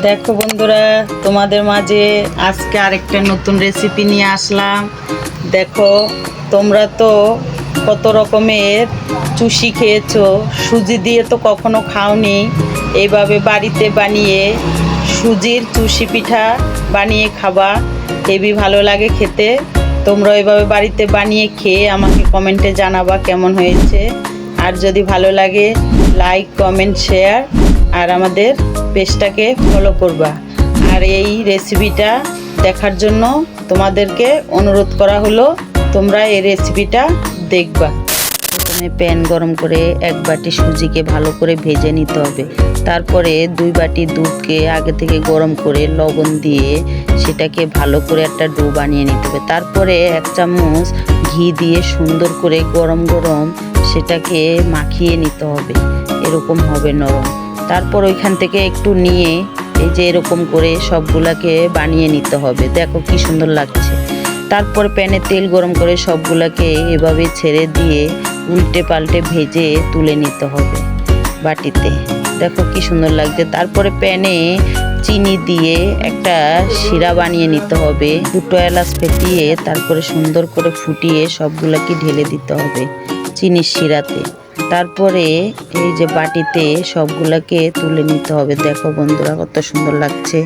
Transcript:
দেখো বন্ধুরা, তোমাদের মাঝে আজকে আরেকটা নতুন রেসিপি নিয়ে আসলাম। দেখো, তোমরা তো কত রকমের চুষি খেয়েছো, সুজি দিয়ে তো কখনো খাওনি। এইভাবে বাড়িতে বানিয়ে সুজির চুষি পিঠা বানিয়ে খাবা, হেবি ভালো লাগে খেতে। তোমরা এইভাবে বাড়িতে বানিয়ে খেয়ে আমাকে কমেন্টে জানাবা কেমন হয়েছে। আর যদি ভালো লাগে লাইক, কমেন্ট, শেয়ার আর আমাদের পেজটাকে ফলো করবা। আর এই রেসিপিটা দেখার জন্য তোমাদেরকে অনুরোধ করা হলো, তোমরা এই রেসিপিটা দেখবা। প্রথমে প্যান গরম করে 1 বাটি সুজিকে ভালো করে ভেজে নিতে হবে। তারপরে 2 বাটি দুধকে আগে থেকে গরম করে লবণ দিয়ে সেটাকে ভালো করে একটা ডো বানিয়ে নিতে হবে। তারপরে 1 চামচ ঘি দিয়ে সুন্দর করে গরম গরম সেটাকে মাখিয়ে নিতে হবে, এরকম হবে নরম। তারপর ওইখান থেকে একটু নিয়ে এই যে এরকম করে সবগুলাকে বানিয়ে নিতে হবে। দেখো কি সুন্দর লাগছে। তারপর প্যানে তেল গরম করে সবগুলাকে এভাবে ছেড়ে দিয়ে উল্টে পাল্টে ভেজে তুলে নিতে হবে বাটিতে। দেখো কি সুন্দর লাগছে। তারপরে প্যানে চিনি দিয়ে একটা শিরা বানিয়ে নিতে হবে। 2 এলাচ ফেটিয়ে তারপরে সুন্দর করে ফুটিয়ে সবগুলাকে ঢেলে দিতে হবে চিনির শিরাতে। তারপরে এই যে বাটিতে সবগুলাকে তুলে নিতে হবে। দেখো বন্ধুরা কত সুন্দর লাগছে।